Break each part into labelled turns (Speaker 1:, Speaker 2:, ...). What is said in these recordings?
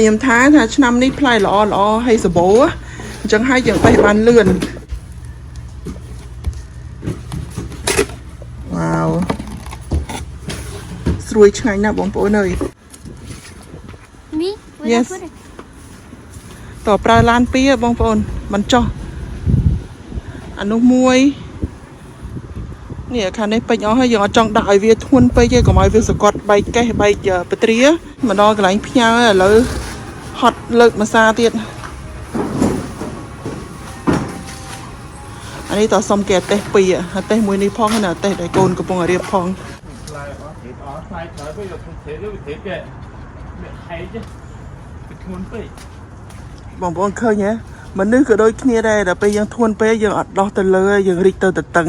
Speaker 1: ยยำท้าถ้าชนำนี่พลายหล่อให้สบู่จังให้อย่างไปบานเลื่อนว้าวสวยช่างนะบองโป้เลย yes ต่อปลาลานปีบองโป้มันจ่ออนุมวยเนี่ยค่ะในไปย้อให้ย้อนจังได้เวียทุนไปเยอะกว่าไม่เวียสกอตใบแก่ใบปะเตรียมันดอกหลายพี่ยาเลยฮอตเลิกมาซาเตียนอันนี้ต่อซอมแก่เตะปีอ่ะเตะมวยนี่พองขนาดเตะได้โกนกระปงเรียบพองบองบองเคยเนี่ยมันนึกก็โดยเนี่ยได้แต่ไปยังทวนไปยังอัดดอกตะเลยยังริกเตอร์ตัง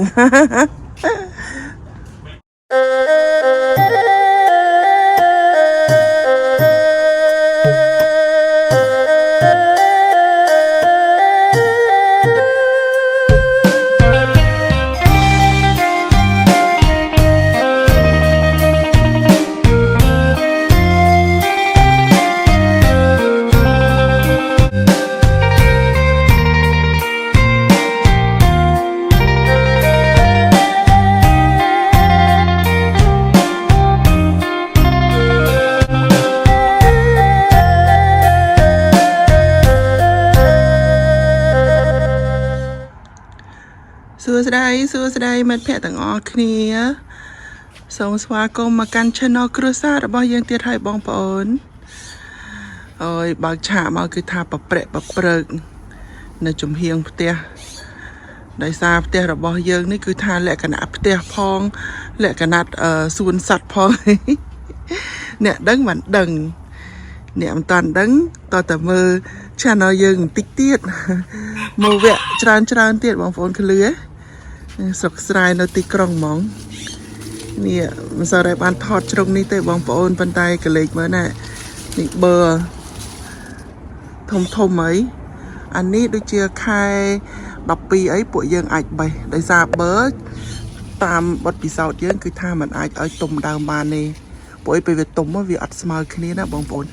Speaker 1: สวัสดีมันแพะต่างออกเนี่ยส่งสวากรมมากันชนอกครัวซาระบยังเตี้ยไทยบองปอนโอ้ยบางฉามาคือทาปะเปะปะเปรกในจุ่มเฮียงเตี้ยได้ทราบเตี้ยระบยังนี่คือทาแหละขนาดเตี้ยพองแหละขนาดส่วนสัตว์พองเนี่ยดังเหมือนดังเนี่ยมันตอนดังตอนแต่มือชาโนยังติ๊กเตี้ยมือแวะจานเตี้ยบองปอนคือเลือสกสายเราตีกรองมองเนี่ยมันสลายบานทอดตรงนี้แต่บองปอนปันไตกระเล็กเมื่อน่ะนี่เบอร์ทมไหมอันนี้ดูเชียร์ใครดับปีไอ้ป่วยยังไอใบได้ทราบเบอร์ตามบทพิสูจน์ยังคือถ้ามันไอตุ่มดาวมาเนี่ยป่วยไปเวทตุ่มว่าวิอัดสมาร์คืนนี้นะบองปอน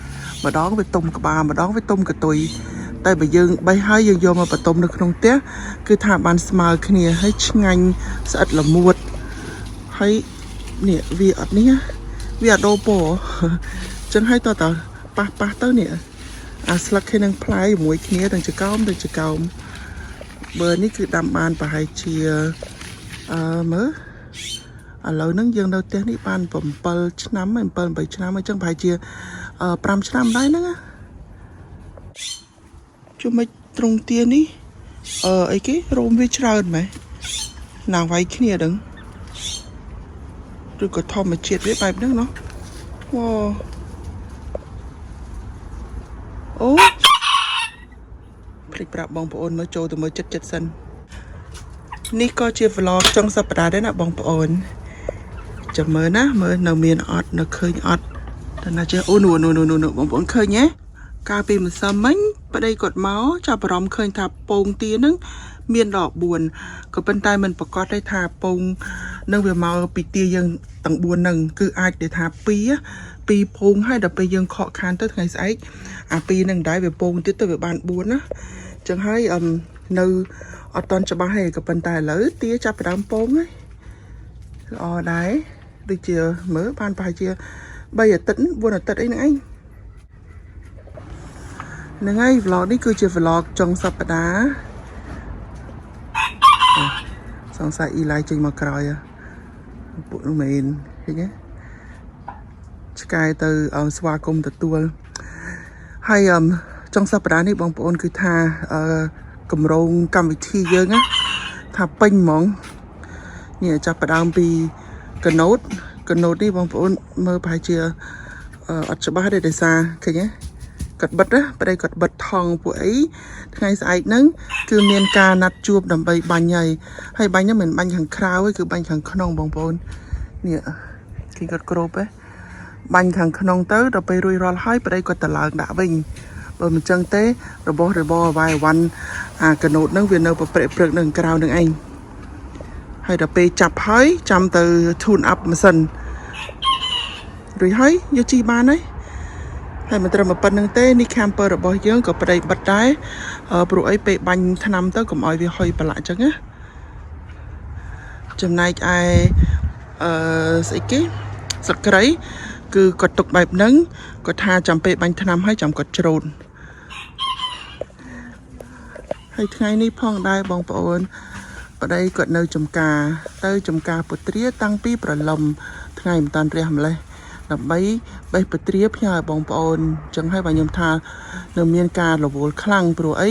Speaker 1: มาดองไปตุ่มกับบามาดองไปตุ่มกับตุยแต่ใบยังใบให้ยังโยมาประตมในขนมเตี้ยคือถาบานสมาร์คเนี่ยให้งันสะอาดละมุดให้เนี่ยวีอัดเนี่ยวีอัดโดโปจังให้ต่อปะเต้าเนี่ยสลักให้นางพลายมวยเนี่ยดังจะเก้าเบอร์นี่คือดำบานปะไฮเชียเมื่อเรานั่งยังเราเตี้ยนี่บานผมเปิลชน้ำมันเปิลไปชน้ำมันจังไฮเชียปรำชน้ำได้นะช่วยมาตรงเตียนี่ไอ้กี้โรมวิชราไหมนางไว้ขี้เนี่ยดึงหรือก็ทอมมาเฉียดไว้ไปนึงเนาะว้าโอ้ผลิตปรับบองปอนมาโจตัวมือจัดสันนี่ก็เชียร์วล็อกจังสัปดาห์ได้นะบองปอนจะเมื่อนะเมื่อนาเมียนอดนาเคยอดแต่น่าจะโอ้หนูบองปอนเคยเนี้ยกาปีมันซ้ำมั้งประเดี๋ยวกดเมาส์จะพร้อมเคยทาปงตีนึงเมียนดอกบวนก็เป็นไตมันประกอบได้ทาปงนึงเวเมาปีตียังต่างบวนหนึ่งคืออาจจะทาปีปงให้ดับไปยังเคาะคานตั้งไงไซปีหนึ่งได้เวปงติดตัวเวบานบวนนะจังให้นึอตอนจะมาให้กับเป็นไตเลยตีจะไปดำปงไงได้được chưa mở ban bài chưa bây giờ tỉnh buồn là tật ấy nữa ngay vlog đi cứ chưa vlog trong sập đá xong sai y lại trên mặt còi bộ nó mền thế nhé sky từ swa cùng từ tua hay trong sập đá này bóng bồn cứ tha cầm rong cầm vị thi dương á tha pin mỏng nhẹ chập đam pi cần nốt đi bóng bồn mơ bài chưa ở chỗ ba để xa thế nhéกดบัตรไปได้กดบัตรทองปุ๋ยไงสายนั้นคือเมียนกานัดจูบดำใบบันใหญ่ให้ใบนี้เหมือนใบขังคราวคือใบขังขนมบองปนเนี่ยกินกดกรอบไปใบขังขนมเต้เราไปรุยรอให้ไปได้กดตลาดด่าวิ่งเปิดมันจังเต้เราบอกวายวันกระโดดนั่งเวียนเอาไปเปรย์หนึ่งกราวหนึ่งเองให้เราไปจับให้จำtừทุนอัพมาสันหรือให้ยจีบานđấy ហើយមិនត្រឹមប៉ុណ្្នឹងទេនេះ camper របស់យើងក៏ប្តីបិទដែរព្រោះអីពេលបាញ់ថ្នាំទៅកុំឲ្យវាហុយប្រឡាក់អញ្ចឹងណាចំណែកឯស្អីគេសក្តិគឺគាត់ទុកបែបហ្នឹងគាត់ថាចាំពេលបាញ់ថ្នាំហើយចាំគាត់ច្រូតហើយថ្ងៃនេះផងដែរបងប្អូនប្តីគាត់នៅចំការទៅចំការពុត្រាតាំងពីប្រឡំថ្ងៃមិនតាន់រះម្លេះដើម្បីបេះពុត្រាផ្ញើឲ្យបងប្អូនអញ្ចឹងហើយបើខ្ញុំថានៅមានការរវល់ខ្លាំងព្រោះអី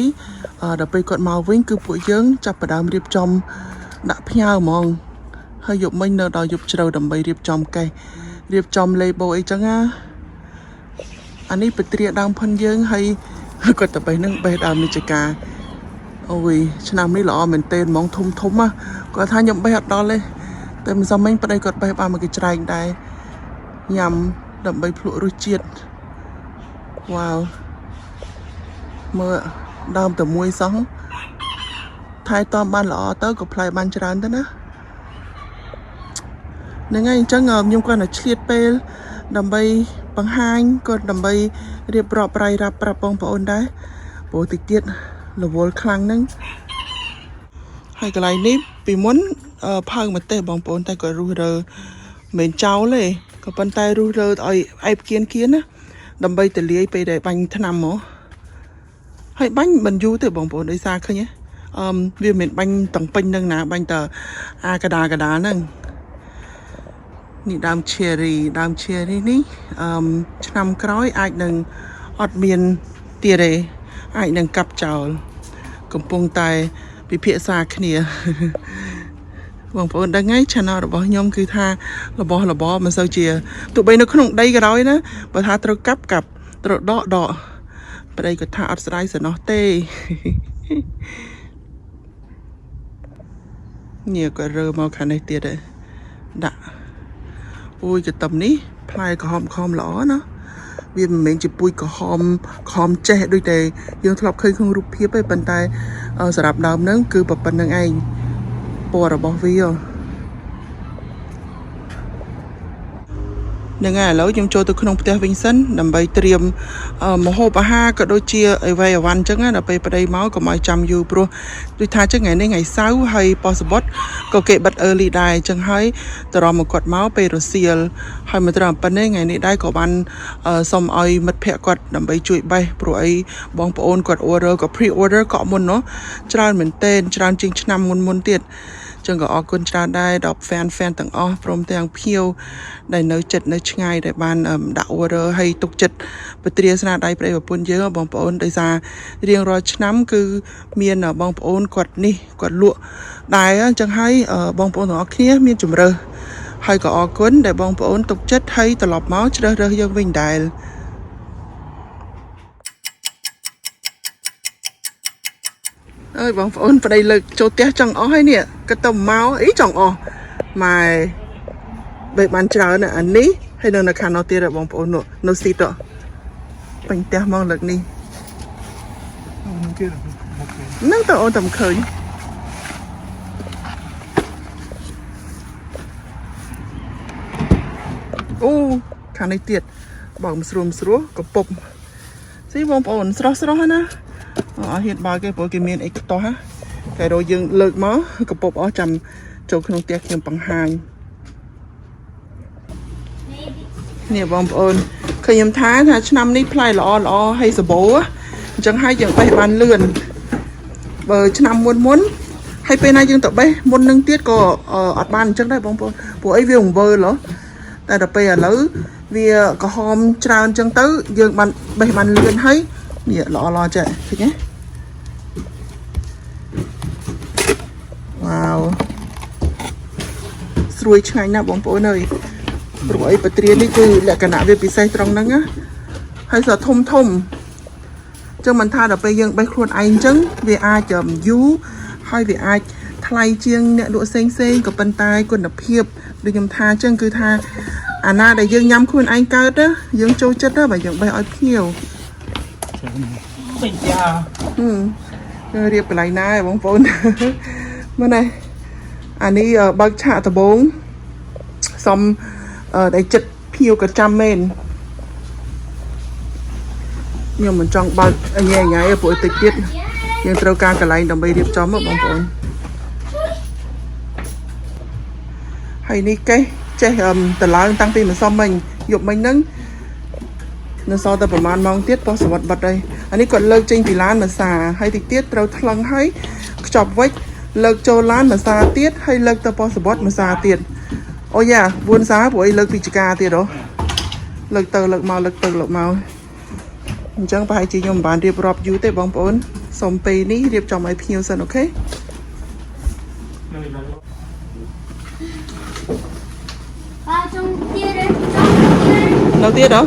Speaker 1: ដល់ពេលគាត់មកវិញគឺពួកយើងចាប់ផ្ដើមរៀបចំដាក់ផ្ញើហ្មងហើយយប់មិញនៅដល់យប់ជ្រៅដើម្បីរៀបចំកេះរៀបចំ label អីចឹងណាអានេះពុត្រាដើមផុនយើងហើយគាត់ទៅបេះនឹងបេះដើមនេះចកាអូយឆ្នាំនេះល្អមែនទែនហ្មងធំណាគាត់ថាខ្ញុំបេះអត់ដល់ទេតែមិនសមមិញប្តីគាត់បេះបានមកគេច្រែងដែរញ៉ាំដើម្បីភ្លក់រសជាតិវ៉ាវមើលដើមតែមួយសោះថែទាំបានល្អទៅក៏ផ្លែបានច្រើនទៅណាហ្នឹងហើយអញ្ចឹងខ្ញុំគាត់តែឆ្លៀតពេលដើម្បីបង្ហាញគាត់ដើម្បីរៀបរាប់រាយរាប់ប្រាប់បងប្អូនដែរព្រោះតិចទៀតរវល់ខ្លាំងហ្នឹងហើយកន្លែងនេះពីមុនផើងម្ទេសបងប្អូនតែគាត់រុះរើមិនចោលទេក៏ប៉ុន្តែរុះរើឲ្យអែបគៀនណាដើម្បីទៅលាយពេលដែលបាញ់ថ្នាំមកហើយបាញ់មិនយូរទេបងប្អូនដោយសារឃើញវាមិនបាញ់ទាំងពេញនឹងណាបាញ់តែអាកដាហ្នឹងនេះដើម cherry នេះឆ្នាំក្រោយអាចនឹងអត់មានទៀតទេអាចនឹងកាប់ចោលកំពុងតែពិភាក្សាគ្នាបងប្អូនដឹងហើយ channel របស់ខ្ញុំគឺថារបស់របរមិនសូវជាទោះបីនៅក្នុងដីក៏ដោយណាបើថាត្រូវកាប់ត្រូវដកប្តីគាត់ថាអត់ស្ដាយសំណោះទេនេះក៏រើមកខាងនេះទៀតដែរដាក់អូយកតំនេះផ្លែក្រហមល្អណាវាមិនមែនជាពូជក្រហមចេះដូចតែយើងធ្លាប់ឃើញក្នុងរូបភាពទេប៉ុន្តែសម្រាប់ដើមហ្នឹងគឺប៉ុណ្្នឹងឯងពណ៌របស់វាហ្នឹងហើយឥឡូវខ្ញុំចូលទៅក្នុងផ្ទះវិញសិនដើម្បីត្រៀមម្ហូបអាហារក៏ដូចជាអីវ៉ៃអវ៉ាន់អញ្ចឹងណាដល់ពេលប្តីមកកុំឲ្យចាំយូរព្រោះដូចថាចឹងថ្ងៃនេះថ្ងៃសៅរ៍ហើយប៉ោះសបុតក៏គេបិទ early ដែរអញ្ចឹងហើយតរមកគាត់មកពេលរសៀលហើយមិនត្រឹមប៉ុណ្ណេះថ្ងៃនេះដែរក៏បានសុំឲ្យមិត្តភ័ក្តិគាត់ដើម្បីជួយបេះព្រោះអីបងប្អូនគាត់ order ក៏ pre order ក៏មុនណោះច្រើនមែនទែនច្រើនជាងឆ្នាំមុនទៀតចឹងក៏អរគុណច្រើនដែរដល់ fan ទាំងអស់ព្រមទាំងភៀវដែលនៅចិត្តនៅឆ្ងាយដែលបានដាក់ order ឲ្យទុកចិត្តពទ្រាស្នាដៃប្តីប្រពន្ធយើងបងប្អូនដោយសាររៀងរាល់ឆ្នាំគឺមានបងប្អូនគាត់លក់ដែរអញ្ចឹងហើយបងប្អូនទាំងអស់គ្នាមានជំរើសហើយក៏អរគុណដែលបងប្អូនទុកចិត្តហើយត្រឡប់មកជ្រើសរើសយើងវិញដែរអើយបងប្អូនប្តីលើកចូលផ្ទះចង់អស់ហើយនេះគាត់ទៅមកអីចង់អស់ម៉ែបែបបានច្រើនអានេះហើយនៅខាងនោះទៀតបងប្អូននៅស៊ីតពេញផ្ទះមកលើកនេះហ្នឹងទៅអូនតែមិនឃើញអូខាងនេះទៀតបើមិនស្រួលកពុបស៊ីបងប្អូនស្រស់ណាអត់ហ៊ានបើគេព្រោះគេមានអីខ្ទាស់គេរកយើងលើកមកកពុបអស់ចាំចូលក្នុងផ្ទះខ្ញុំបង្ហាញនេះបងប្អូនឃើញខ្ញុំថាឆ្នាំនេះផ្លែល្អហើយសម្បូរអញ្ចឹងហើយយើងបេះបានលឿនបើឆ្នាំមុនហើយពេលណាយើងទៅបេះមុននឹងទៀតក៏អត់បានអញ្ចឹងដែរបងប្អូនព្រោះអីវាង្វើលតែដល់ពេលឥឡូវវាក្រហមច្រើនអញ្ចឹងទៅយើងបានបេះបានលឿនហើយនេះល្អចេះឃើញទេវ៉ាវស្រួយឆ្ងាញ់ណាស់បងប្អូនអើយព្រោះអីពទ្រានេះគឺលក្ខណៈវាពិសេសត្រង់ហ្នឹងណាហើយសធំអញ្ចឹងមិនថាដល់ពេលយើងបេះខ្លួនឯងអញ្ចឹងវាអាចយូរហើយវាអាចថ្លៃជាងអ្នកលក់ផ្សេងក៏ប៉ុន្តែគុណភាពដូចខ្ញុំថាអញ្ចឹងគឺថាអាណាដែលយើងញ៉ាំខ្លួនឯងកើតណាយើងចូលចិត្តណាបើយើងបេះឲ្យភ្ញៀវពេញយ៉ារៀបកន្លែងណាបងប្អូនមើលនេះអានេះបើកឆាកដំបងសុំដែលចិត្តភៀវក៏ចាំមែន nhưng mình trong bao nhẹ nhảy ở buổi tiết tiết nhưng trâu ca cả lại đồng bay điệp chóm ở bóng bóng hay ní cái chạy tờ lá tăng tiền mà xong mình dục mình nâng nó so taประมาณ mong tiết bao sọt bật đây anh ấy còn lợt trên thì lan mà xả hay tiết tiết trâu thằng hay chọc vách lợt châu lan mà xả tiết hay lợt ta bao sọt mà xả tiền ôi dạ buôn giá buổi lợt bị ca tiền đó lợt tờ lợt màu chẳng phải chỉ nhom bán điệp rọp dữ tế bóng bóng xong pê ní điệp trong máy phiêu sân ok đâu tiết đó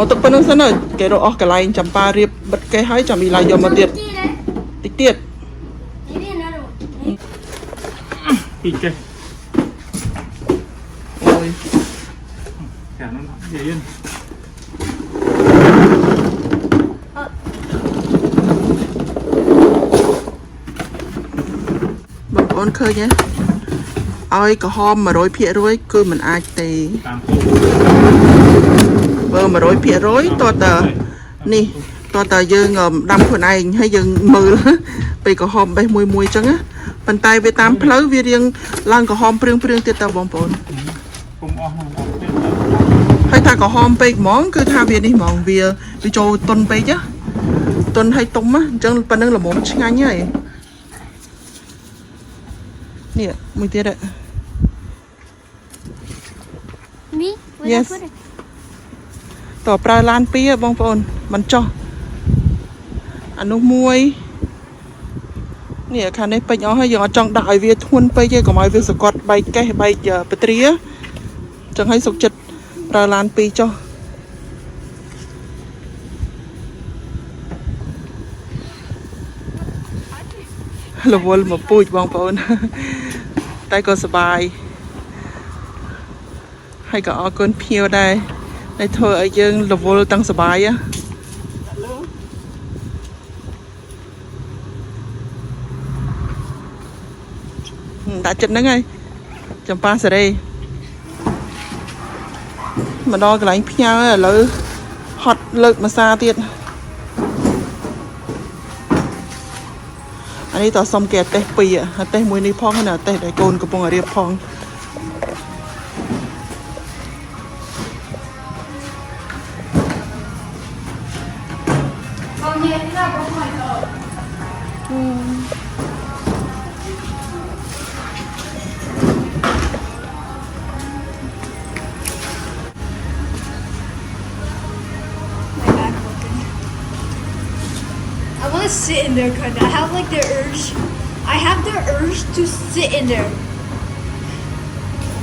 Speaker 1: tục bên sân rồi cái đồ cái lại chấm pa điệp bật cái hai chấm bị lại dòng mà tiết tiết
Speaker 2: cái
Speaker 1: ôi
Speaker 2: cả nó để yên
Speaker 1: bóng bóng khơi nhé ôi có hôm mà rối phía rối cứ mình ai thì vợ mà rối phía rối to tờ nè to tờ dương đâm của này hay dương mừ vì có hôm bay mùi chẳng á bàn tay về tam phơi về riêng lang có hôm priêng tiết tàu bóng bóng hay ta có hôm bay món cứ tha về đi món về cho tuần bay chứ tuần hay tôm á chẳng phầnนึงlà món ngay như này nè mùi tiết đấy yes ต่อปลาล้านปีอะบองปอนมันจ่ออนุมวยเนี่ยค่ะในไปเอาให้ยอจังได้เวียทวนไปเยอะกว่าไม้เวียสกอตใบแก่ใบปะเตรียจังให้สุกจัดปลาล้านปีจ่อระวลมาปุ้ยบองปอนได้ก็สบายให้ก็เอาก้นเพียวได้ในเธอไอ้ยังระวลตั้งสบายอะđã chật nó ngay chấm pa sẽ đây mà đo cái lạnh phía là lỡ hot lực mà xa tiệt anh ấy tao xong kẹt tê pì à tê mùi ní phong hay là tê đại côn của bông ở điệp phong
Speaker 3: I want to sit in there, kind of. I have like the urge. I have the urge to sit in there.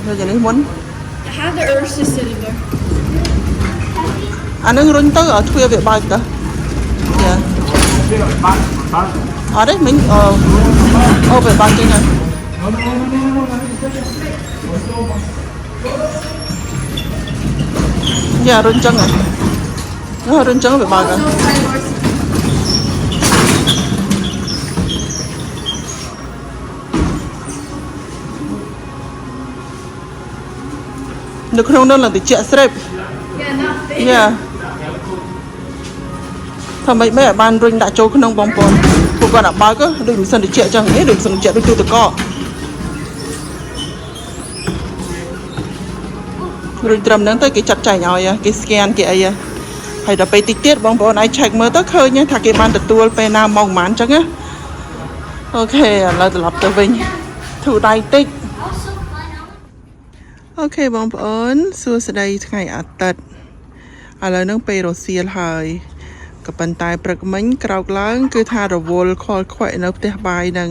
Speaker 1: rồi giờ này muốn
Speaker 3: I have the urge to sit in there.
Speaker 1: anh đang run tới ở thuê về bài cả dạ ở đấy mình về bài kia này dạ run chân này nó run chân về bài cả được không đâu là từ chợ strip
Speaker 3: Yeah, not big.
Speaker 1: yeah thằng mấy ở ban ring đã trâu không bóng bồn phụ con đã bao cơ đừng sân để chợ chẳng ấy đừng sân chợ đừng tu từ co rồi trầm nắng tới cái chặt chảy nhau cái scan cái ấy hay là phải tiết bóng bồn ai check mơ tất hơi nhé thà cái ban được tua pe nam mong mán chắc á ok là lập từ vinh thủ đai tích ok បងប្អូនសួស្តីថ្ងៃអាទិត្យឥឡូវនឹងពេលរសៀលហើយក៏ប៉ុន្តែព្រឹកមិញក្រោកឡើងគឺថារវល់ខលខ្វាក់នៅផ្ទះបាយនឹង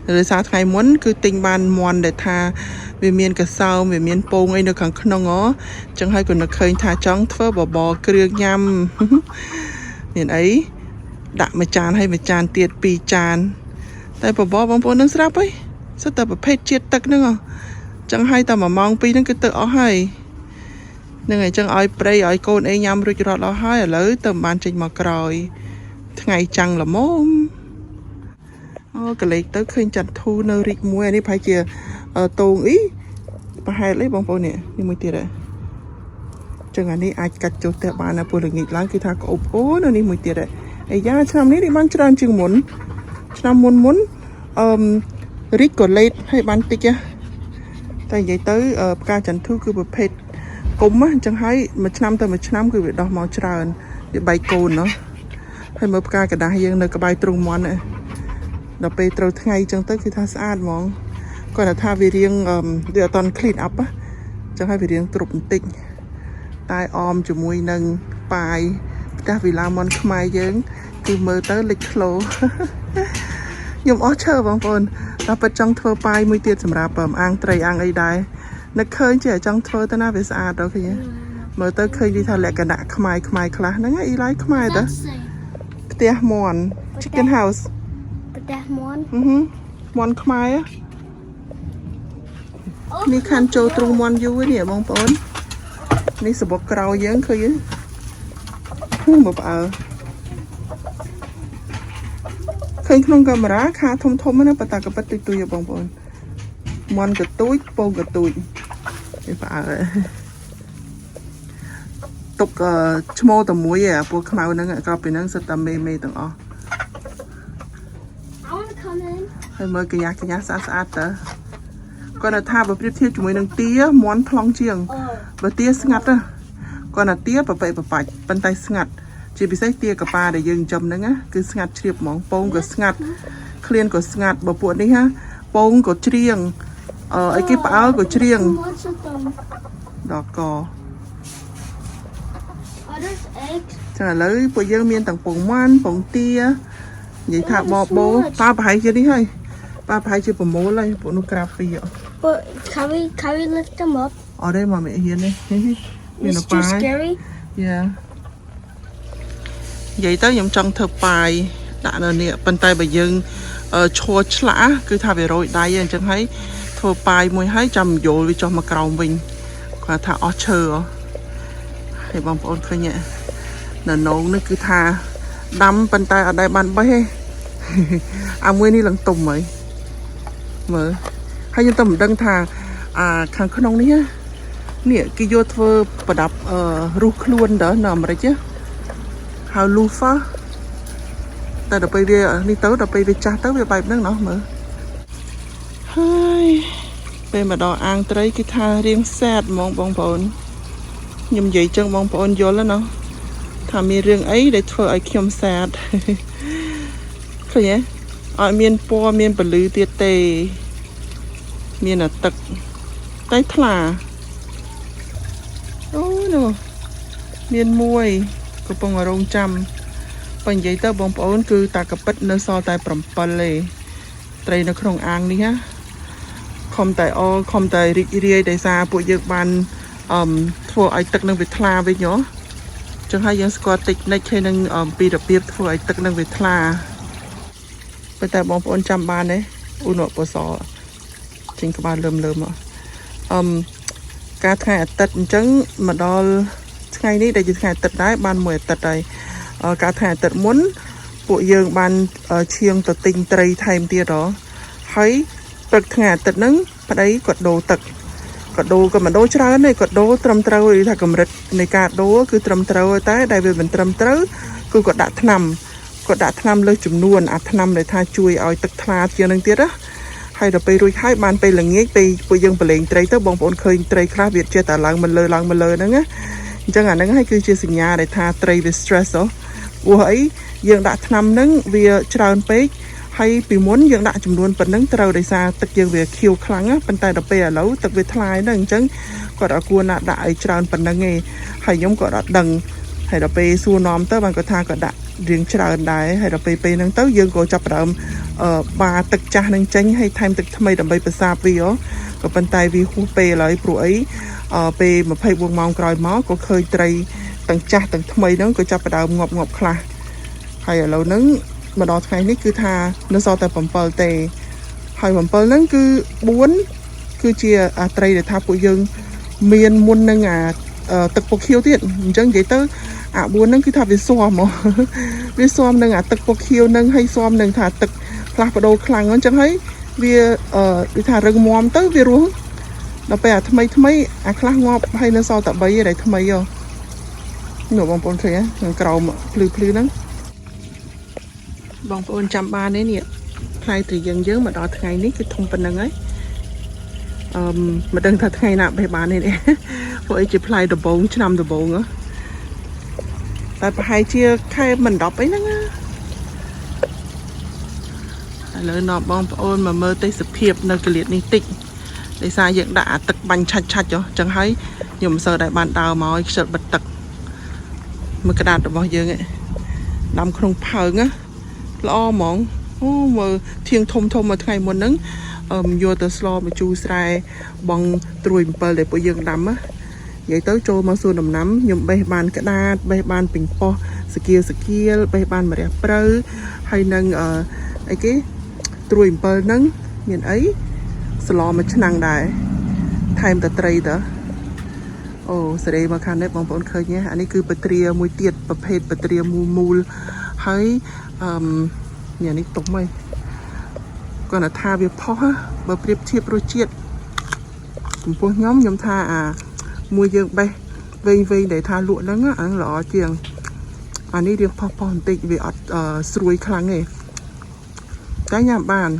Speaker 1: ដោយសារថ្ងៃមុនគឺទិញបានមន់ដែលថាវាមានកសោមវាមានពងអីនៅខាងក្នុងហ៎អញ្ចឹងហើយក៏នឹកឃើញថាចង់ធ្វើបបរគ្រឿងញ៉ាំមានអីដាក់មួយចានហើយមួយចានទៀត2ចានតែបបរបងប្អូននឹងស្រាប់ហីសិតតែប្រភេទជាតិទឹកហ្នឹងហ៎chẳng hay tao mà mong pi nó cứ tự ở hay nên ngày chẳng ai prey ai con ấy nhắm rồi cho nó hay ở lưới tầm ban trên mà rồi ngày chẳng là mồm cái lấy tới khi chặt thu nơi rịch mua đi phải kìa tồn ý và hay lấy bông bông nè nhưng mới tiền đấy ចឹងអានេះអាចកាច់ចុះតែបានណាពលល្ងាចឡើងគឺថាក្អប់អូនៅនេះមួយទៀតឯអាយ៉ាឆ្នាំនេះបានច្រើនជាងមុនឆ្នាំមុនរីកក៏លេតឲ្យបានតិចតែនិយាយទៅផ្កាចន្ទធូគឺប្រភេទគុំអញ្ចឹងហើយមួយឆ្នាំទៅមួយឆ្នាំគឺវាដោះមកច្រើនវាបែកកូនហើយមើលផ្កាកដាស់យើងនៅក្បែរទ្រុងមន់ដល់ពេលត្រូវថ្ងៃអញ្ចឹងទៅគឺថាស្អាតហ្មងគាត់ថាវារៀងវាអត់តន់ clean up អញ្ចឹងហើយវារៀងទ្រុបបន្តិចតែអមជាមួយនឹងប៉ាយផ្ទះវីឡាមន់ខ្មែរយើងគឺមើលទៅលេចធ្លោខ្ញុំអស់ឈើបងប្អូនដល់ពិតចង់ធ្វើប៉ាយមួយទៀតសម្រាប់អាំងត្រីអាំងអីដែរនឹកឃើញចេះចង់ធ្វើទៅណាវាស្អាតដល់ឃើញមើលទៅឃើញវាថាលក្ខណៈខ្មែរខ្លះហ្នឹងអីឡាយខ្មែរតើផ្ទះមន់ chicken house
Speaker 3: ផ្ទះមន់
Speaker 1: មន់ខ្មែរនេះខានចូលទ្រុងមន់យូរនេះបងប្អូននេះសបុកក្រោយយើងឃើញមើលផ្អើឃើញក្នុងកាមេរ៉ាខាធំណាប៉ុន្តែក៏ប៉ិតទុយបងប្អូនមន់កទួយពងកទួយនេះផ្អើទុកឈ្មោះតែមួយឯពួកខ្មៅហ្នឹងក៏ពីហ្នឹងសិតតែមេទាំងអស់ហើយមើលកញ្ញាស្អាតតើគាត់ថាបើប្រៀបធៀបជាមួយនឹងទាមន់ថ្លង់ជាងបើទាស្ងាត់គាត់ថាទាប្រប៉ិប្របាច់ប៉ុន្តែស្ងាត់ជាពិសេសទាកប៉ាដែលយើងចំហ្នឹងគឺស្ងាត់ជ្រាបហ្មងពងក៏ស្ងាត់ឃ្លានក៏ស្ងាត់បើពួកនេះពងក៏ច្រៀងអីគេផ្អើលក៏ច្រៀងដល់កចាឥឡូវពួកយើងមានទាំងពងមាន់ពងទានិយាយថាបបោប៉ាប្រហែលជានេះហើយប៉ាប្រហែលជាប្រមូលហើយពួកនោះក្រាបពី
Speaker 3: But can we lift them up?
Speaker 1: អត់ទេមកមិនហ៊ានទេមាននៅប៉ា
Speaker 3: scary?
Speaker 1: Yeah និយាយទៅខ្ញុំចង់ធ្វើប៉ាយដាក់នៅនេះប៉ុន្តែបើយើងឈរឆ្លាក់គឺថាវារយដៃអញ្ចឹងហើយធ្វើប៉ាយមួយហើយចាំយល់វាចុះមកក្រោមវិញគាត់ថាអស់ឈើហើយបងប្អូនឃើញនៅនងនេះគឺថាដាំប៉ុន្តែអត់ដែលបានបេះទេអាមួយនេះឡើងទុំហើយមើលហើយខ្ញុំទៅមិនដឹងថាខាងក្នុងនេះនេះគេយកធ្វើប្រដាប់រុះខ្លួនដល់នៅអាមេរិកហៅ loofah តែដល់ពេលវានេះទៅដល់ពេលវាចាស់ទៅវាបែបហ្នឹងណោះមើលហើយពេលមកដល់អាងត្រីគឺថារៀងសែតហ្មងបងប្អូនខ្ញុំនិយាយចឹងបងប្អូនយល់ណាថាមានរឿងអីដែលធ្វើឲ្យខ្ញុំសែតឃើញទេអត់មានពណ៌មានពលឺទៀតទេមានតែទឹកតែថ្លាអូនោះមានមួយកំពុងរងចាំបើនិយាយទៅបងប្អូនគឺតាកពិតនៅសល់តែ7ទេត្រីនៅក្នុងអាងនេះខំតែរីករាយដោយសារពួកយើងបានធ្វើឲ្យទឹកនឹងវាថ្លាវិញហ៎ចឹងហើយយើងស្គាល់តិចនិចហើយនឹងពីរបៀបធ្វើឲ្យទឹកនឹងវាថ្លាប៉ុន្តែបងប្អូនចាំបានទេឧណពសចេញក្បាលលើមការថ្ងៃអាទិត្យអញ្ចឹងមកដល់ថ្ងៃនេះដែលជាថ្ងៃអាទិត្យដែរបានមួយអាទិត្យហើយការថ្ងៃអាទិត្យមុនពួកយើងបានឈៀងទៅទិញត្រីថែមទៀតហើយព្រឹកថ្ងៃអាទិត្យហ្នឹងប្តីគាត់ដូរទឹកគាត់ដូរក៏មិនដូរច្រើនទេគាត់ដូរត្រឹមត្រូវឬថាកម្រិតនៃការដូរគឺត្រឹមត្រូវតែដែលវាមិនត្រឹមត្រូវគឺគាត់ដាក់ថ្នាំលើសចំនួនអាថ្នាំដែលថាជួយឲ្យទឹកថ្លាជាងនឹងទៀតហើយដល់ពេលរួចហើយបានពេលល្ងាចពេលពួកយើងប្រឡែងត្រីទៅបងប្អូនឃើញត្រីខ្លះវាចេះតែឡើងមកលើហ្នឹងណាអញ្ចឹងអាហ្នឹងហើយគឺជាសញ្ញាដែលថាត្រីវា stress ព្រោះអីយើងដាក់ថ្នាំហ្នឹងវាច្រើនពេកហើយពីមុនយើងដាក់ចំនួនប៉ុណ្ណឹងត្រូវដោយសារទឹកយើងវាខៀវខ្លាំងប៉ុន្តែដល់ពេលឥឡូវទឹកវាថ្លាហ្នឹងអញ្ចឹងគាត់អត់គួរណាដាក់ឲ្យច្រើនប៉ុណ្ណឹងទេហើយខ្ញុំក៏អត់ដឹងហើយដល់ពេលសួរនាំទៅបានគាត់ថាគាត់ដាក់រៀងច្រើនដែរហើយដល់ពេលហ្នឹងទៅយើងក៏ចាប់ផ្ដើមបាទឹកចាស់នឹងចេញហើយថែមទឹកថ្មីដើម្បីប្រសាបវាក៏ប៉ុន្តែវាហួសពេលហើយព្រោះអីពេល24ម៉ោងក្រោយមកក៏ឃើញត្រីទាំងចាស់ទាំងថ្មីហ្នឹងក៏ចាប់ផ្ដើមងាប់ខ្លះហើយឥឡូវហ្នឹងមកដល់ថ្ងៃនេះគឺថានៅសល់តែ7ទេហើយ7ហ្នឹងគឺ4គឺជាត្រីដែលថាពួកយើងមានមុននឹងទឹកពកខៀវទៀតអញ្ចឹងនិយាយទៅអា4ហ្នឹងគឺថាវាស៊ាំមកវាស៊ាំនឹងទឹកពកខៀវហ្នឹងហើយស៊ាំនឹងថាទឹកផ្លាស់ប្ដូរខ្លាំងអញ្ចឹងហើយវាដូចថារឹងមាំទៅវារស់ដល់ពេលអាថ្មីអាខ្លះងាប់ហើយនៅសល់តែ3ឯដែលថ្មី nhổ bong bồn khơi á cầu mà plư nắng bong bồn chăm ba đấy nè hai từ dân dớ mà đo ngày ní cái thông tin năng ấy mà đừng thật ngày nào về bán này nè vội chỉ play đồ bồn chứ nằm đồ bồn á tại hai chia khai mình đọc ấy nè lời nọ bong bồn mà mơ tây sập hiệp nơi cái liệt này tịnh để xa dựng đã tật bánh chặt cho chẳng thấy nhầm sờ đại bàn đào mà sợ bật tật mà cái đạt được bao giờ ấy nằm không phơi á lo món mà thiên thông mà ngày một nắng vô từ slow mà chu sai bằng trùi bờ để bây giờ nằm á vậy tới trôi mà xuôi nằm nhầm bay bàn cái đa bay bàn bình po skill bay bàn mà đẹp bơ hay nâng ấy cái trùi bờ nắng miền ấy slow mà chân năng đại time the trade đó โอ้แสดงมาคันได้บางคนเคยเนี่ยอันนี้คือปะเตรียมวยเตียดประเภทปะเตรียมมูลให้อย่างนี้ตกไหมก่อนทาเบียพ่อฮะเบอร์เปรียบเทียบรสเจี๊ยดผมพวกย้อมยมทามวยเยอะไปเวงđểทาลวดแล้วอันหล่อเจียงอันนี้เรียกพ่อติเวียสวยครั้งไงได้ยามบ้าน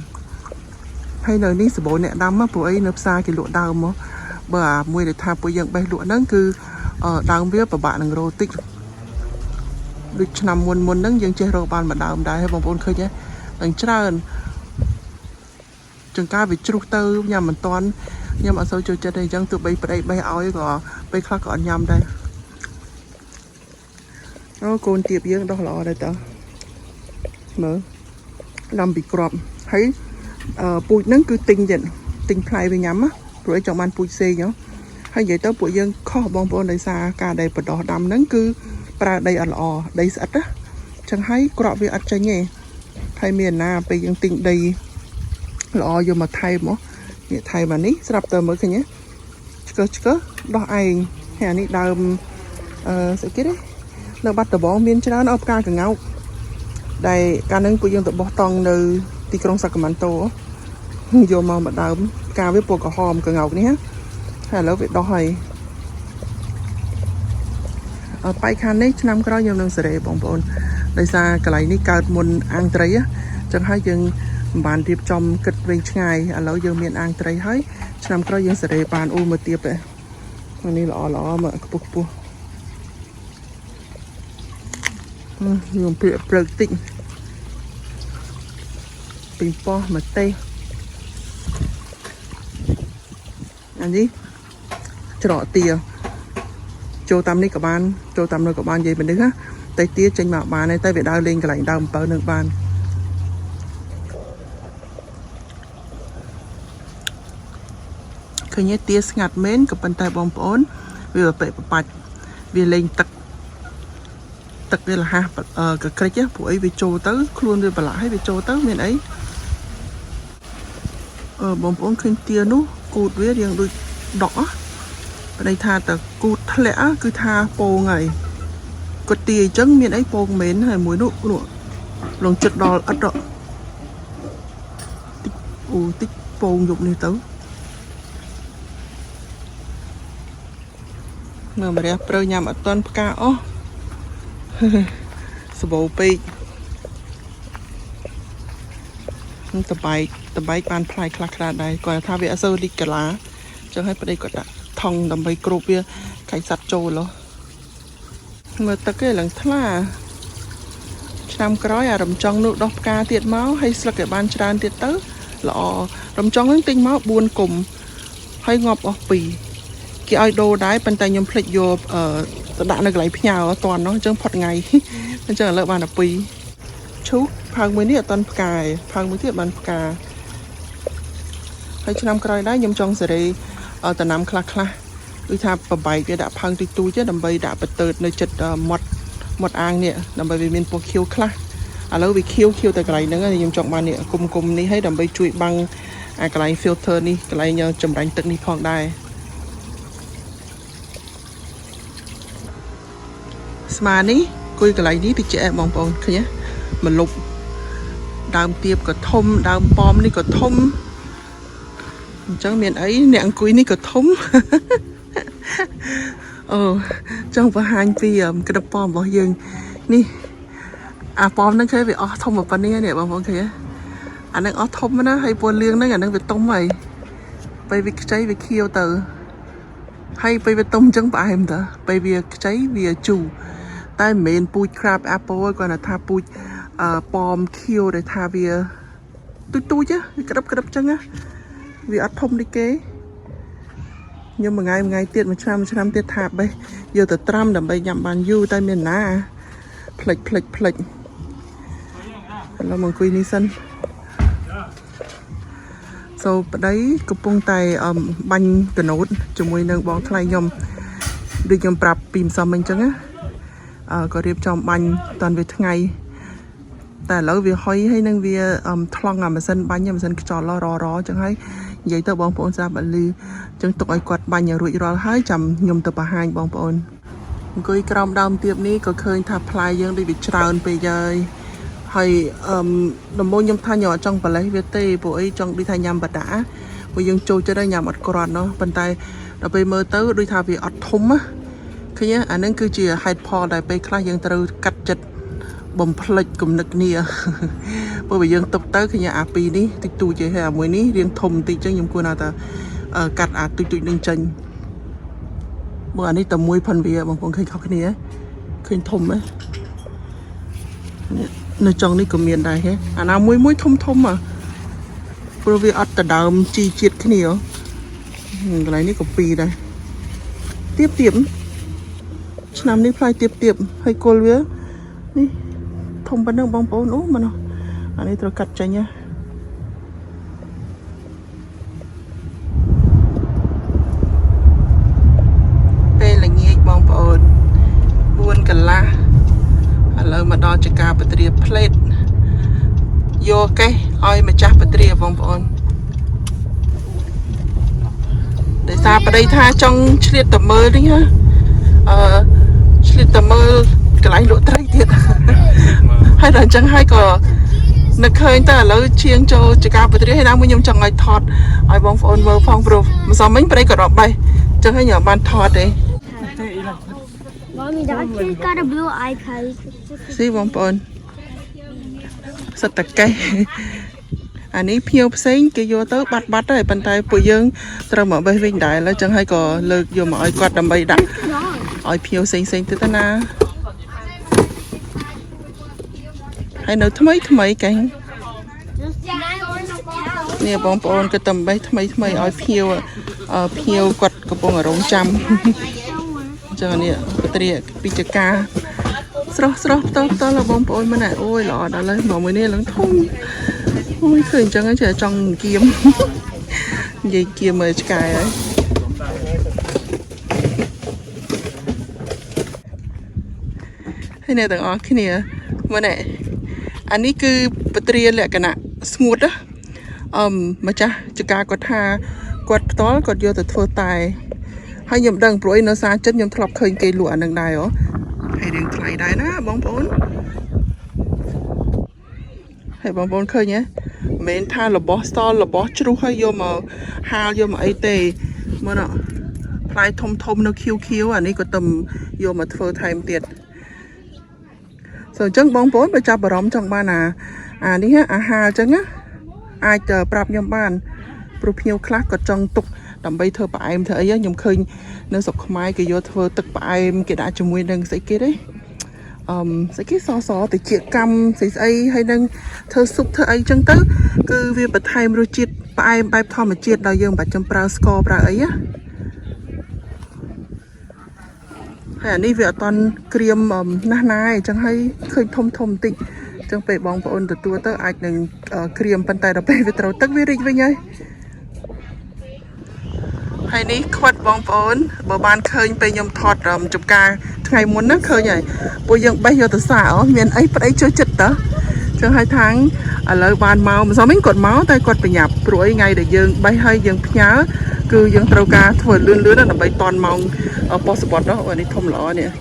Speaker 1: ให้เนยนี่สบเนี่ยดำมาปุ๋ยเนื้อซากิโลดาวมั้งบ่มวยđểทาปุ๋ยยังไปลวดนั่นคือดาวเวียประบาหนึ่งโรติกดูชนำมวนนั่งยังเจอโรบานมาดาวได้ให้บางคนเคยเนี่ยหลังจากนั้นจนกลายเป็นจุกเตอร์ยามมันตอนยามเอาโซ่จะได้ยังตัวใบเอาไอ้ก็ไปคลาก่อนยามได้แล้วโกนเตียบเยอะดอกหล่อได้ต่อเหมือนลำปีกรอบให้ปุ๋ยนั่นคือติงเด่นติงพลายไปย้ำá rồi chồng ănปุ๋ยxe nhá hay vậy tớiปุ๋ยdân kho bong bóng đầy xa cả đầy bờ đỏ đầm nắng cứ pra đầy ăn lò đầy sạch á chẳng hay cọp về ăn chay nhẹ thay miền na bây dân tinh đầy lò vô mà thay mỏ vậy thay mà ní sắp tới mới cái nhé chứ đó ai hè ní đầm sẽ kết đấy nó bắt tờ bóng miên cho nó ốp ca cả ngáo đây ca nângปุ๋ยdân tờ bó tòng nơi tì trong Sacramento vô mà đầm ca với bộ cỏ hòm cỏ ngọc nhé hay là việc đó hay ở bay khăn đấy năm cái đó nhiều lần sẽ để bóng bồn đây ra cái này ní cao môn ăn tây á chẳng hay dừng bàn tiệp trong kịch về ngày ở lối dừng miền ăn tây hết năm cái đó dừng sẽ để bàn u một tiệp đấy anh đi lọ mà bục dùng tiệp bự tịnh bình po mà tây anh gì trọ tìa châu tam đi cả ban châu tam nơi cả ban gì mình đứng á tay tía trên mạo bàn này tay về đau lên cái lạnh đau bờ nước ban khi nhớ tía ngặt mếnกับbàn tay bong bóng vừa bệ bạch vừa lên tật đây là ha cái cây chứ buổi vì châu tới luôn rồi bà lại vì châu tới miền ấy bong bóng khinh tia nú cụt với riêng đôi đỏ ở đây tha tờ cụt lẽ cứ tha po ngày có tia trắng miền ấy po mến hay muối nụ nụ lòng chật đỏ ắt đỏ tích po dục này tới mà đẹp rồi nhằm ở toàn ca ó sờ bầu piตะไบปานพลายคลาคลาได้ก่อนถ้าเวอเซอร์ดิกลาจะให้ไปได้ก็ได้ทองดำใบกรุบเบียไข่สัตว์โจแล้วเมื่อตะเกียหลังท่าชามกร้อยรำจองนุดอกกาเตียดเมาให้สลักเก็บบ้านชานเตียดเต๋อหล่อรำจองนั่งติงเมาบุญกลุ่มให้งอบออกปีกี่ไอโดได้เป็นแต่ยมพลิกโยตะดาในไหลพิญาตอนเนาะจังพอดไงมันจะเลิกบ้านปีชุกพังมือนี่ตอนกายพังมือที่บันกาให้ชนำกรอยได้ยมจองเสรีแต่น้ำคลาวิชาปะใบก็ได้พังติตูจะดำใบได้ปะเติร์ดในจุดหมดอ่างเนี่ยดำใบวิมินโปคิวคลาแล้ววิคิวแต่กลายนั่งยมจองมาเนี่ยกลมนี้ให้ดำใบช่วยบังกลายฟิลเตอร์นี่กลายเนี่ยจำรังตึกนี่พองได้สมานี้คุยกลายนี้ติเจ๊มองปองคือเนี่ยมันลุกดาวเตียบก็ทมดาวปอมนี่ก็ทมจังเมียนấy nẹng cúiนี่ก็ทม trong và hai vì cái đập bom bỏ dừng nè à bom nó cái bị ót thông một phần này bọn bọn kia anh đang ót thông nó hay buồn liêng nó đang bị tông mày bay bị cháy bị khiêu từ hay bay bị tông trắng bại em đó bay bị cháy vì chủ tay mền pui crab apple còn là tha pui bom khiêu để tha vì tôi chứ cái đập trắng á vì ót thông đi kế nhưng mà ngày tiết một trăm tiết thạp bây giờ từ trăm là bây nhằm bàn du tay miền ná plek là một quy ni sân sau đấy cục bông tay banh từ nốt cho mùi nâng bó thay nhom được nhom prap pìm xong mình chẳng á có điệp trong banh toàn về ngàyแต่แล้ววิหอยให้นั่งวิทลองมาเส้นบ้านยังมาเส้นจอรอจังให้ใหญ่ตัวบองปอนซาบัลลือจังตกไอ้กวาดบ้านอย่ารุ่ยรอให้จำยมตัวปะหายบองปอนกุยกรอมดำเตียบนี้ก็เคยทับพลายยังได้บิดชราไปเลยให้ดมบงยมทานหยอจังปะเลยเวทีปุ้ยจังดีทานยำบัดดาปุ้ยยังโจจะได้ยำอัดกรอนเนาะปันไตเราไปเมื่อเต้ด้วยทาวิอัดทุ่มอะคือเนี้ยอันนั้นคือจีไฮพอได้ไปคลายยังตระกัดจัดบ่มพลิกกลุ่มนักเนียเพราะว่ายังตบเต้คืออย่างปีนี้ติดตัวใจให้มวยนี้เรียงทมติดจังยมกูน่าจะกัดตุยหนึ่งจังเมื่ออันนี้แต่มวยพันเวียบางคนเคยเข้าគ្នាเคยทมไหมเนี่ยในจังนี่ก็เมียนได้แฮะอันนั้นมวยทมอ่ะเพราะว่าอัดแต่ดาวจีเจ็ดគ្នាอะไรนี่ก็ปีได้เตียบฉะนั้นนี่พลายเตียบให้โกลเวียนี่ทมปนนึงบองโป้โน้มันเนาะอันนี้ตัวกัดใจเนี่ยเป็นอะไรเงี้ยบองโป้บุญกันละแล้วมาดอจักรปฏิริยเพลทโยเกะอ้อยมาจับปฏิริยบองโป้เดี๋ยวซาไปได้ท่าจังเฉลี่ยตะเมอดิฮะเฉลี่ยตะเมอกระไรหลุดไตรเดียดให้เราจังให้ก็นึกเคยแต่แล้วเชียงโจจักรปฏิริยให้น้ำมันยมจังไงทอดไอ้บองโฟนเวอร์ฟองโปรมาซ้อมไม่ไปได้ก็ดอกใบจังให้เหนียวบานทอดเลย
Speaker 3: Mommy, that kid's got a blue iPad.
Speaker 1: สิบองโฟนสตักไก่อันนี้เพียวเซ็งเกี่ยวเตอร์บัดได้ปันไตปุ๋ยยังตระหม่อมใบวิ่งได้แล้วจังให้ก็เลิกโยมไอ้กอดดำใบดักไอ้เพียวเซ็งติดนาให้เราทำไมกันเนี่ยบองปอนก็ตำไปทำไมไอ้เพียวกอดกระโปรงรงจำจังเนี่ยปฏิริยปิจกาสระต่อเราบองปอนมันอ่ะโอ้ยหล่อได้เลยหมอมือเนี่ยหลังทุ่งโอ้ยเคยจังก็จะจังเกียมยัยเกียมเลยสกายเลยให้เนี่ยต่างออกขึ้นเนี่ยมันเนี่ยอันนี้คือปฏิริยแหละกันนะสมูทนะมาจ้ะจักรกดทากดต้อกดโยแต่ทั่วตายให้ยมดังโปรยเนื้อซาจัดยมทลบเคยเกลือหนังได้เหรอให้เรียงไกลได้นะบองปอนให้บองปอนเคยเนี่ยเมนท่าหลบบอสตอลหลบบอสจูให้โยมฮาโยมไอเตมันอ่ะพลายทมnoคิ้วอันนี้ก็ตำโยมมาทั่วไทยเตียดส่วนจังบองโป้ไปจับบร้อมจังบ้านนี่ฮะอาหารจังอ่ะอาจจะปรับยมบ้านปลุกเพียวคลาก็จังตุกดำใบเธอปลายเธอไอ้ยมเคยเนื้อศพขมายก็โยเธอตึกปลายก็ได้จมูกดังใส่กี่ได้ใส่กี่ซอแต่เจียกำใส่ไอ้ให้ดังเธอซุปเธอไอ้จังตื้อคือเวียบไทยมรู้จิตปลายใบทอมจิตเรายังแบบจำปลาสกอร์ปลาไอ้อะอันนี้เวลาตอนเกรียมนายจังให้เคยทมติจังไปบองปอนตัวเตอร์อาจหนึ่งเกรียมปันไตเราไปเวทเราตั้งวิริไปไงให้นี้ขวัดบองปอนบ้านเคยไปยมทอดจุกกาไงมุนนะเคยใหญ่ปุยยังไปอยู่ตัวสาวเมียนไอ้ไปเจอจัดเตอจังให้ทั้งเลยบ้านเมาซ้อมไม่กดเมาแต่กดไปหยับปลุยไงเดี๋ยวยังไปให้ยังพิ้งคือยังตระกาถั่วเลื่อนนั่นไปตอนมองพอสปอร์ตเนาะวันนี้ทมหล่อเนี่ย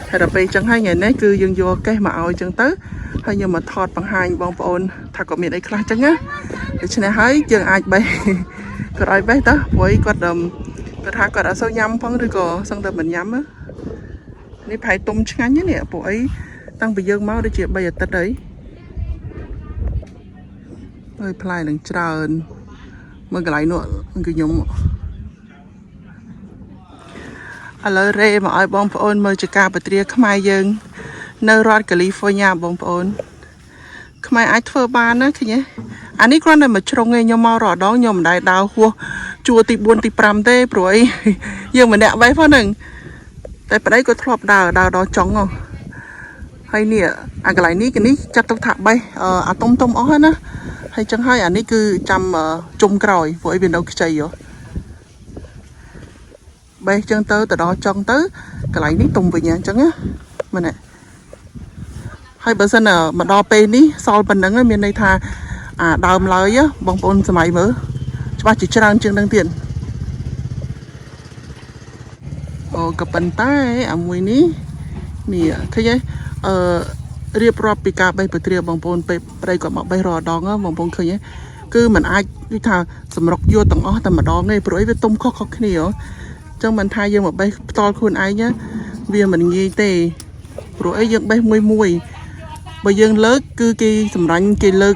Speaker 1: ให้เราไปจังให้ไงนี่คือยังโยแกมาเอาจังตื้อให้ยังมาทอดปังหายบองปอนถ้าก็มีไอ้คลาจังนะเดี๋ยวฉันให้ยังอาจไปก็ได้ไปต่อไว้กดก็ถ้ากดเอาเส้ายำพังหรือก็สั่งแต่เหมือนยำอะ នេះផៃទុំឆ្ងាញ់នេះពួកអីតាំងពីយើងមកដូចជា3អាទិត្យហើយអើយផ្លែនឹងច្រើនមើលកន្លែងនោះគឺខ្ញុំឥឡូវរេមកឲ្យបងប្អូនមើលចកាបត្រាខ្មែរយើងនៅរដ្ឋកាលីហ្វ័រញ៉ាបងប្អូនខ្មែរអាចធ្វើបានណាឃើញទេអានេះគ្រាន់តែមកជ្រុងឯងខ្ញុំមករដងខ្ញុំមិនដែលដើរហួសជួរទី4ទី5ទេព្រោះអីយើងម្នាក់បែបហ្នឹងតែប្តីក៏ធ្លាប់ដើរដល់ចុងហ៎ហើយនេះអាកន្លែងនេះនេះចាត់ទុកថាបេះអាតុំអស់ហើយណាហើយចឹងហើយអានេះគឺចាំជុំក្រោយព្រោះអីវានៅខ្ចីហ៎បេះចឹងទៅដល់ចុងទៅកន្លែងនេះទុំវិញអញ្ចឹងណាមែនទេហើយបើសិនមកដល់ពេលនេះសល់ប៉ុណ្ណឹងមានន័យថាអាដើមឡើយបងប្អូនសម័យមើលច្បាស់ជាច្រើនជាងនឹងទៀតអូក៏ប៉ុន្តែអាមួយនេះនេះឃើញទេរៀបរាប់ពីការបេះពត្រាបងប្អូនពេលប្តីគាត់មកបេះរាល់ដងបងប្អូនឃើញទេគឺมันអាចនិយាយថាសម្រុកយកទាំងអស់តែម្ដងទេព្រោះអីវាទុំខុសគ្នាអញ្ចឹងមិនថាយើងមកបេះផ្ទាល់ខ្លួនឯងវាមិនងាយទេព្រោះអីយើងបេះមួយបើយើងលើកគឺគេសម្រាញ់គេលើក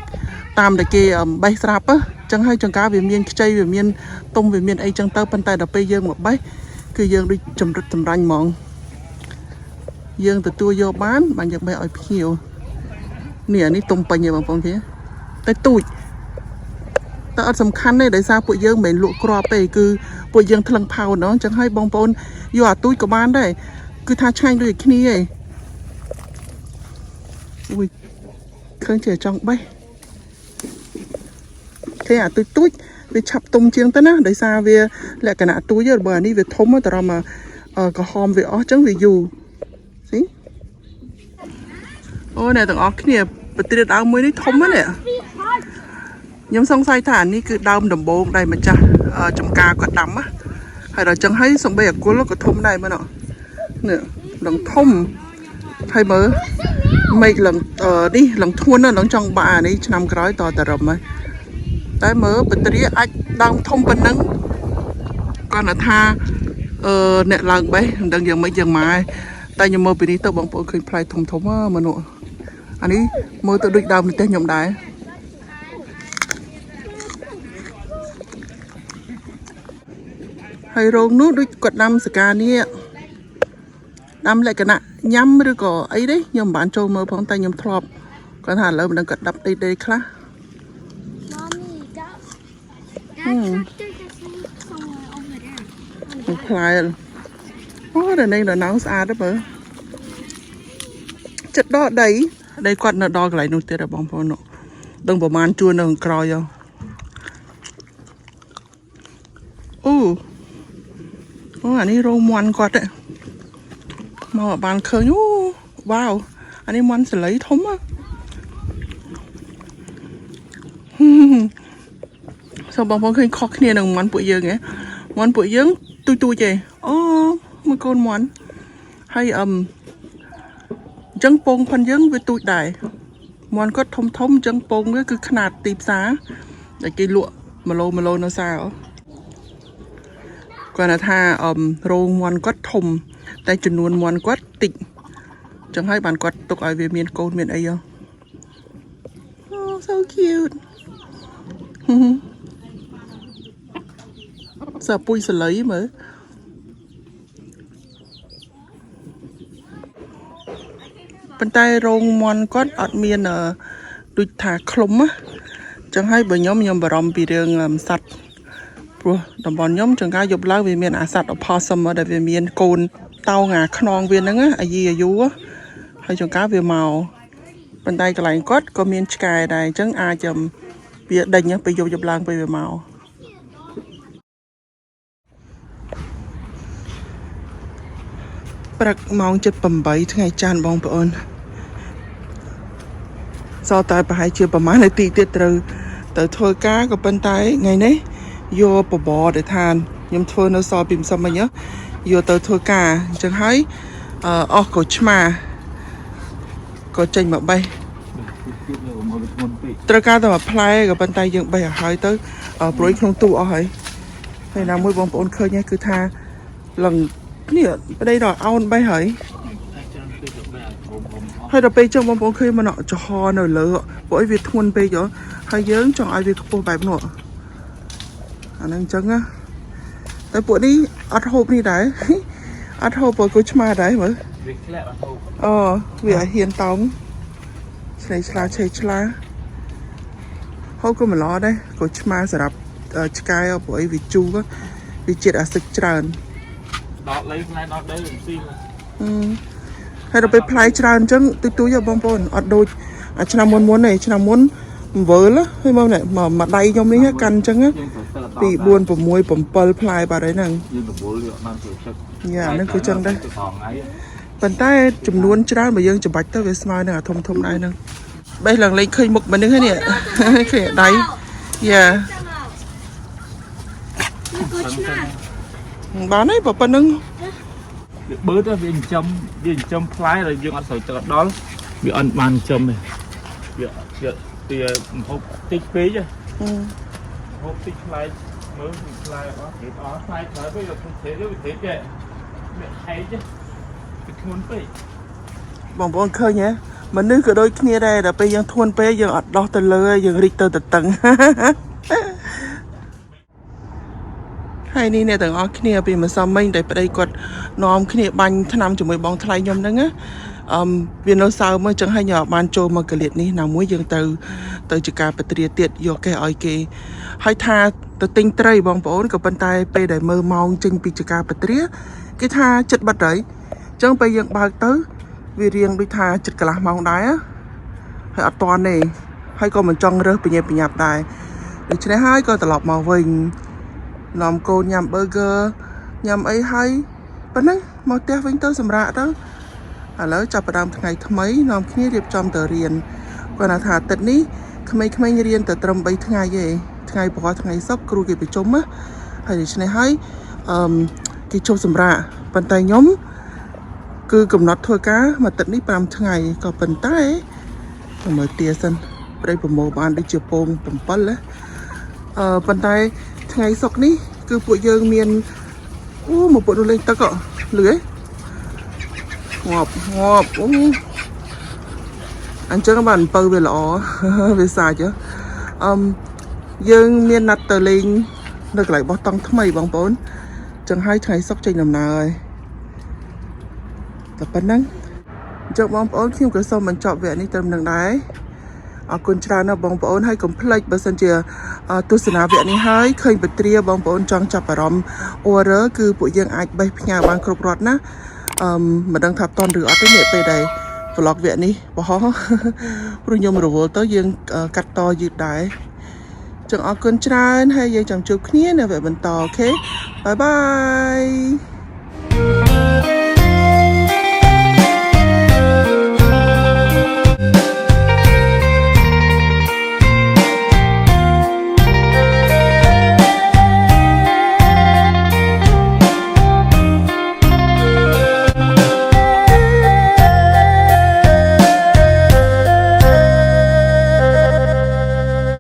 Speaker 1: តាមតែគេបេះស្រាប់អញ្ចឹងហើយចង្ការវាមានខ្ចីវាមានទុំវាមានអីចឹងទៅប៉ុន្តែដល់ពេលយើងមកបេះគឺយើងដូចចម្រិតចម្រាញ់ហ្មងយើងទទួលយកបានយើងបេះឲ្យភ្ញៀវនេះអានេះទុំពេញទេបងប្អូនឃើញតែទូចតែអត់សំខាន់ទេដោយសារពួកយើងមិនលក់គ្រាប់ទេគឺពួកយើងថ្លឹងផោនអញ្ចឹងហើយបងប្អូនយកអាទូចក៏បានដែរគឺថាឆ្ងាញ់ដូចគ្នាឯងអូយឃើញជាចង់បេះគេអាទូចវាឆាប់ទុំជាងទៅណាដោយសារវាលក្ខណៈទូចបើអានេះវាធំទៅរំក្រហមវាអស់អញ្ចឹងវាយូរស៊ីអូអ្នកទាំងអស់គ្នាបត្រាដើមមួយនេះធំណាស់ខ្ញុំសង្ស័យថាអានេះគឺដើមដំបូងដែលម្ចាស់ចំការគាត់ដាំណាហើយដល់ចឹងហើយសំបីអាគុលក៏ធំដែរមើលនេះឡើងធំហើយមើលមេឃឡើងនេះឡើងធ្ងន់ណាស់ឡើងចង់បាក់នេះឆ្នាំក្រោយតតរឹមហើយតែមើលបត្រាអាចដើមធំប៉ុណ្ណឹងគាត់ថាអ្នកឡើងបេះមិនដឹងយ៉ាងម៉េចយ៉ាងម៉ាតែខ្ញុំមើលពីនេះទៅបងប្អូនឃើញផ្លែធំមនុស្សអានេះមើលទៅដូចដើមនេះទេខ្ញុំដែរហើយរោងនោះដូចគាត់ដាំសកានេះដាំលក្ខណៈញ៉ាំឬក៏អីទេខ្ញុំមិនបានចូលមើលផងតែខ្ញុំធ្លាប់គាត់ថាឥឡូវមិនដឹងគាត់ដាប់អីទេខ្លះផ្លែអូដល់នេះដល់ណៅស្អាតទៅមើលចិត្តដកដីគាត់នៅដល់កន្លែងនោះទៀតបងប្អូនដឹងប្រហែលជួននៅក្រោយអូអានេះរោងមន់គាត់មកបានឃើញអូវ៉ាវអានេះមន់ស្លៃធំសូមបងប្អូនឃើញខុសគ្នានឹងមន់ពួកយើងហ៎មន់ពួកយើងទូចទេអូមួយកូនមន់ហើយអញ្ចឹងពងផាន់យើងវាទូចដែរមន់គាត់ធំអញ្ចឹងពងវាគឺຂະຫນាតទីផ្សារដែលគេលក់1 ឡូនៅសាគាត់ថារោងមន់គាត់ធំតែចំនួនមន់គាត់តិចអញ្ចឹងហើយបានគាត់ទុកឲ្យវាមានកូនមានអីអូ so cute សាពុយសលៃមើលប៉ុន្តែរោងមន់គាត់អត់មានដូចថាខ្លុំណាចឹងហើយបើខ្ញុំបារម្ភពីរឿងសត្វព្រោះតំបន់ខ្ញុំចង្ការយប់ឡើងវាមានអាសត្វអផសឹមដែលវាមានកូនតោងអាខ្នងវាហ្នឹងអាយូហើយចង្ការវាមកប៉ុន្តែកន្លែងគាត់ក៏មានឆ្កែដែរអញ្ចឹងអាចវាដេញទៅយប់ឡើងពេលវាមកព្រឹកម៉ោង 7:08 ថ្ងៃច័ន្ទបងប្អូនសល់តែប្រហែលជាប្រហែលនាទីទៀតត្រូវទៅធ្វើការក៏ប៉ុន្តែថ្ងៃនេះយកបបរដែលថាខ្ញុំធ្វើនៅសល់ពីម្សិលមិញយកទៅធ្វើការអញ្ចឹងហើយអស់ក៏ឆ្មាក៏ចេញមកបេះត្រូវការតែមួយផ្លែក៏ប៉ុន្តែយើងបេះឲ្យហើយទៅព្រួយក្នុងទូអស់ហើយណាមួយបងប្អូនឃើញគឺថាឡើងនេះប្តីដល់អោនបេះហើយ ហើយដល់ពេលចឹងបងប្អូនឃើញមិនអត់ចំហនៅលើព្រោះឲ្យវាធ្ងន់ពេកហើយយើងចង់ឲ្យវាខ្ពស់បែបនោះអាហ្នឹងចឹងណាតែពួកនេះអត់ហូបនេះដែរអត់ហូបបើគូឆ្មាដែរមើល
Speaker 2: វាធ្លាក់អត់ហូប
Speaker 1: អូវាឲ្យហ៊ានតោងឆ្លេឆ្លាឆេឆ្លាហូបក៏មិនល្អដែរគូឆ្មាសម្រាប់ឆ្កែព្រោះអីវាជូរវាជាតិអាស៊ីតច្រើន
Speaker 2: ដកលេផ្លែដកដីមិនស៊ី
Speaker 1: ហើយដល់ពេលផ្លែច្រើនអញ្ចឹងទូចបងប្អូនអត់ដូចឆ្នាំមុនទេឆ្នាំមុនអំវើលហើយមកនេះមកដៃខ្ញុំនេះកាន់អញ្ចឹងពី4 6 7ផ្លែបាត់ហើយហ្នឹង
Speaker 2: យើងរវល់យកបានទៅទឹក
Speaker 1: យ៉ាហ្នឹងគឺអញ្ចឹងដែរ
Speaker 2: ទៅថងថ្ងៃ
Speaker 1: ប៉ុន្តែចំនួនច្រើនបើយើងច្បាច់ទៅវាស្មើនឹងអាធំដែរហ្នឹងបេះឡើងលេងឃើញមុខមិននេះហើយនេះឃើញដៃយ៉ា
Speaker 3: Good snack.
Speaker 1: បានហើយប៉ុណ្្នឹង
Speaker 2: វាបឺតវាចិញ្ចឹមផ្លែហើយយើងអត់ស្រូវទឹកដល់វាអត់បានចិញ្ចឹមទេវាហូបតិចពេកហូបតិចផ្លែមើលផ្លែអត់គេអត់ផ្លែច្រើនពេកទៅទេវាទេចេះវាហែកវាធ្ងន់ពេក
Speaker 1: បងប្អូនឃើញហ៎មនុស្សក៏ដូចគ្នាដែរដល់ពេលយើងធួនពេកយើងអត់ដោះទៅលើយើងរីកទៅតឹង ហើយនេះអ្នកទាំងអស់គ្នាពីម្សិលមិញតែប្តីគាត់នាំគ្នាបាញ់ថ្នាំជាមួយបងថ្លៃខ្ញុំហ្នឹងណាវានៅសើមើលចឹងហើយខ្ញុំបានចូលមកកលៀតនេះណាមួយយើងទៅជាការបត្រាទៀតយកគេឲ្យគេហើយថាទៅទិញត្រីបងប្អូនក៏ប៉ុន្តែពេលដែលមើលម៉ោងចេញពីជាការបត្រាគេថាចិត្តបាត់ហើយចឹងពេលយើងបើកទៅវារៀងដូចថាចិត្តកន្លះម៉ោងដែរហើយអត់តាន់ទេហើយក៏មិនចង់រើសបញ្ញាបញ្ញាប់ដែរដូច្នេះហើយក៏ត្រឡប់មកវិញនាំកូនញ៉ាំ burger ញ៉ាំអីហើយប៉ុណ្ណឹងមកផ្ទះវិញទៅសម្រាប់ទៅឥឡូវចាប់ផ្ដើមថ្ងៃថ្មីនាំគ្នារៀបចំទៅរៀនគាត់ថាអាទិត្យនេះក្មេងៗរៀនទៅត្រឹម3ថ្ងៃទេថ្ងៃព្រោះថ្ងៃសុក្រគ្រូគេប្រជុំណាហើយដូច្នេះហើយគេជប់សម្រាប់ប៉ុន្តែខ្ញុំគឺកំណត់ធ្វើការមួយអាទិត្យនេះ5ថ្ងៃក៏ប៉ុន្តែមើលទាសិនប្រិយប្រមូលបានដូចជាពង7ណាប៉ុន្តែថ្ងៃសុក្រនេះគឺពួកយើងមានមកពួកនោះលេងទឹកលឺហ៎ងាប់អូអញ្ចឹងបានអំពៅវាល្អវាសាច់យើងមានណាត់ទៅលេងនៅកន្លែងបោះតង់ថ្មីបងប្អូនចឹងហើយថ្ងៃសុក្រចេញដំណើរហើយតែប៉ុណ្ណឹងអញ្ចឹងបងប្អូនខ្ញុំក៏សូមបញ្ចប់វគ្គនេះត្រឹមនឹងដែរអរគុណច្រើនណាស់បងប្អូនហើយកុំភ្លេចបើសិនជាទស្សនាវគ្គនេះហើយឃើញបត្រាបងប្អូនចង់ចាប់អារម្មណ៍ order គឺពួកយើងអាចបេះផ្ញើបានគ្រប់រដ្ឋណាមិនដឹងថាតន់ឬអត់ទេនេះពេលដែល vlog វគ្គនេះបោះព្រោះខ្ញុំរវល់ទៅយើងកាត់តយឺតដែរចឹងអរគុណច្រើនហើយយើងចាំជួបគ្នានៅវគ្គបន្តអូខេបាយបាយ